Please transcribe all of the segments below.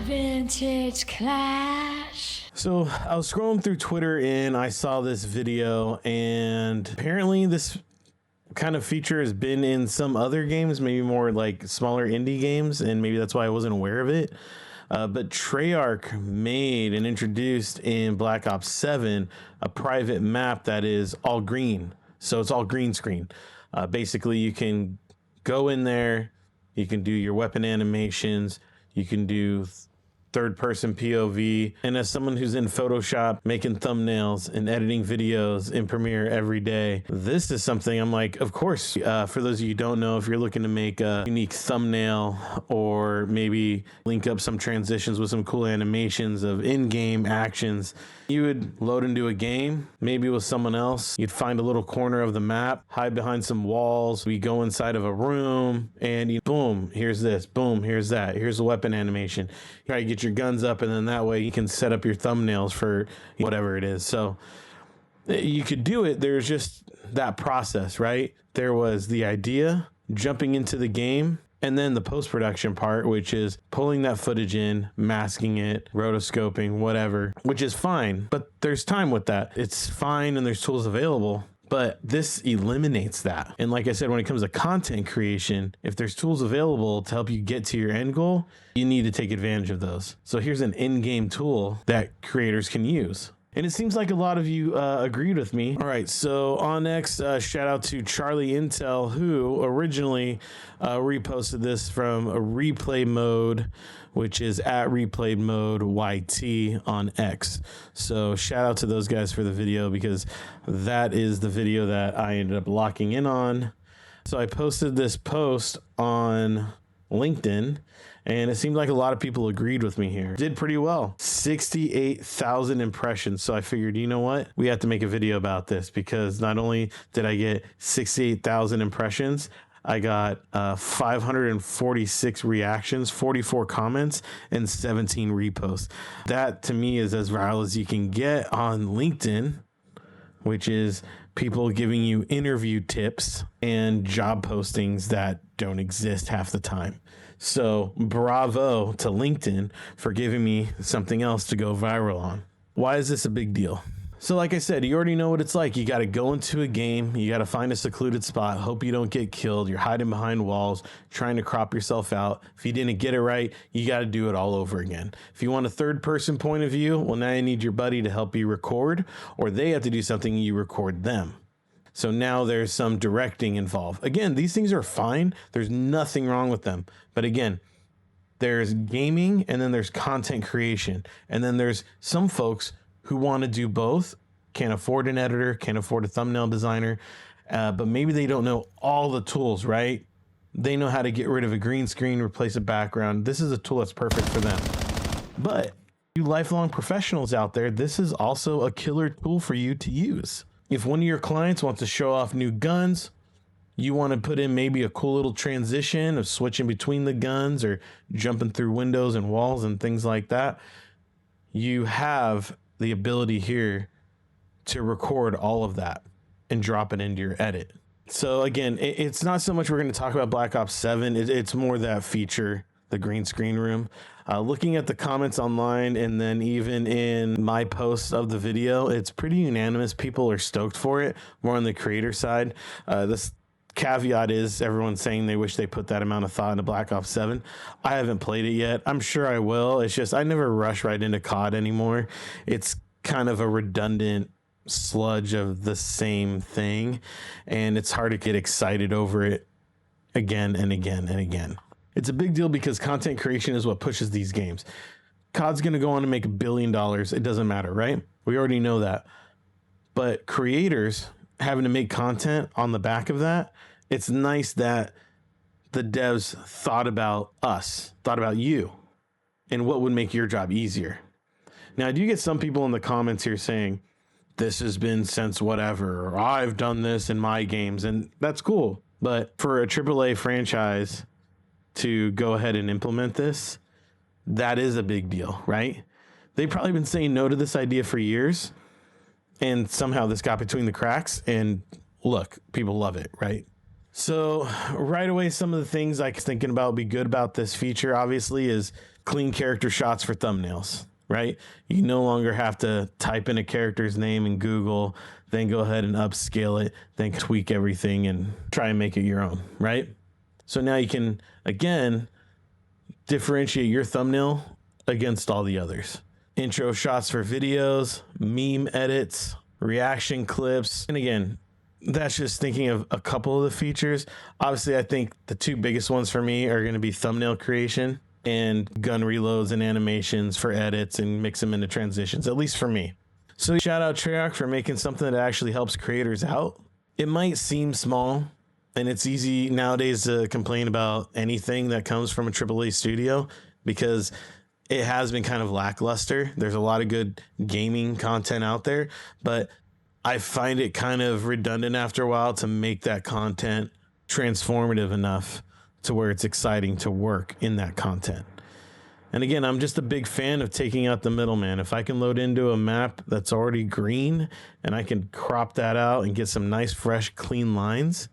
Vintage Clash. So I was scrolling through Twitter and I saw this video, and apparently this kind of feature has been in some other games, maybe more like smaller indie games, and maybe that's why I wasn't aware of it. But Treyarch made and introduced in Black Ops 7 a private map that is all green. So it's all green screen. Basically, you can go in there, you can do your weapon animations, you can do third-person POV, and as someone who's in Photoshop making thumbnails and editing videos in Premiere every day, this is something I'm like, of course. For those of you who don't know, if you're looking to make a unique thumbnail or maybe link up some transitions with some cool animations of in-game actions, you would load into a game, maybe with someone else. You'd find a little corner of the map, hide behind some walls. We go inside of a room, and boom, here's this. Boom, here's that. Here's the weapon animation. You try to get your guns up, and then that way you can set up your thumbnails for whatever it is. So you could do it. There's just that process, right? There was the idea, jumping into the game, and then the post-production part, which is pulling that footage in, masking it, rotoscoping, whatever, which is fine, but there's time with that. It's fine and there's tools available, but this eliminates that. And like I said, when it comes to content creation, if there's tools available to help you get to your end goal, you need to take advantage of those. So here's an in-game tool that creators can use. And it seems like a lot of you agreed with me. All right, so on next, shout out to Charlie Intel, who originally reposted this from a replay mode, which is at replay mode YT on X. So shout out to those guys for the video, because that is the video that I ended up locking in on. So I posted this post on LinkedIn, and it seemed like a lot of people agreed with me here. Did pretty well. 68,000 impressions. So I figured, you know what? We have to make a video about this, because not only did I get 68,000 impressions, I got 546 reactions, 44 comments, and 17 reposts. That to me is as viral as you can get on LinkedIn, which is people giving you interview tips and job postings that don't exist half the time. So bravo to LinkedIn for giving me something else to go viral on. Why is this a big deal? So like I said, you already know what it's like. You got to go into a game. You got to find a secluded spot. Hope you don't get killed. You're hiding behind walls, trying to crop yourself out. If you didn't get it right, you got to do it all over again. If you want a third person point of view, well, now you need your buddy to help you record, or they have to do something and you record them. So now there's some directing involved. Again, these things are fine. There's nothing wrong with them. But again, there's gaming and then there's content creation. And then there's some folks who want to do both, can't afford an editor, can't afford a thumbnail designer, but maybe they don't know all the tools, right? They know how to get rid of a green screen, replace a background. This is a tool that's perfect for them. But you lifelong professionals out there, this is also a killer tool for you to use. If one of your clients wants to show off new guns, you want to put in maybe a cool little transition of switching between the guns or jumping through windows and walls and things like that, you have the ability here to record all of that and drop it into your edit. So again, it's not so much we're going to talk about Black Ops 7. It's more that feature, the green screen room. Looking at the comments online and then even in my posts of the video, it's pretty unanimous. People are stoked for it, more on the creator side. This caveat is everyone's saying they wish they put that amount of thought into Black Ops 7. I haven't played it yet. I'm sure I will. It's just I never rush right into COD anymore. It's kind of a redundant sludge of the same thing, and it's hard to get excited over it again and again and again. It's a big deal because content creation is what pushes these games. COD's going to go on to make $1 billion. It doesn't matter, right? We already know that. But creators having to make content on the back of that, it's nice that the devs thought about us, thought about you, and what would make your job easier. Now, I do get some people in the comments here saying, this has been since whatever, or I've done this in my games, and that's cool. But for a AAA franchise to go ahead and implement this, that is a big deal, right? They've probably been saying no to this idea for years, and somehow this got between the cracks, and look, people love it, right? So right away, some of the things I was thinking about would be good about this feature, obviously, is clean character shots for thumbnails, right? You no longer have to type in a character's name in Google, then go ahead and upscale it, then tweak everything and try and make it your own, right? So now you can, again, differentiate your thumbnail against all the others. Intro shots for videos, meme edits, reaction clips. And again, that's just thinking of a couple of the features. Obviously, I think the two biggest ones for me are going to be thumbnail creation and gun reloads and animations for edits and mix them into transitions, at least for me. So shout out Treyarch for making something that actually helps creators out. It might seem small, and it's easy nowadays to complain about anything that comes from a AAA studio because it has been kind of lackluster. There's a lot of good gaming content out there, but I find it kind of redundant after a while to make that content transformative enough to where it's exciting to work in that content. And again, I'm just a big fan of taking out the middleman. If I can load into a map that's already green and I can crop that out and get some nice, fresh, clean lines,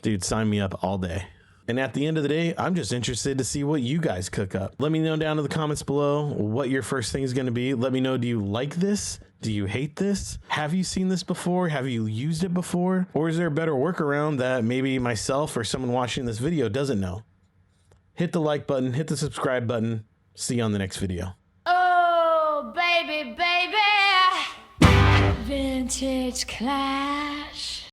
dude, sign me up all day. And at the end of the day, I'm just interested to see what you guys cook up. Let me know down in the comments below what your first thing is going to be. Let me know, do you like this? Do you hate this? Have you seen this before? Have you used it before? Or is there a better workaround that maybe myself or someone watching this video doesn't know? Hit the like button, hit the subscribe button. See you on the next video. Oh, baby, baby. Vintage Clash.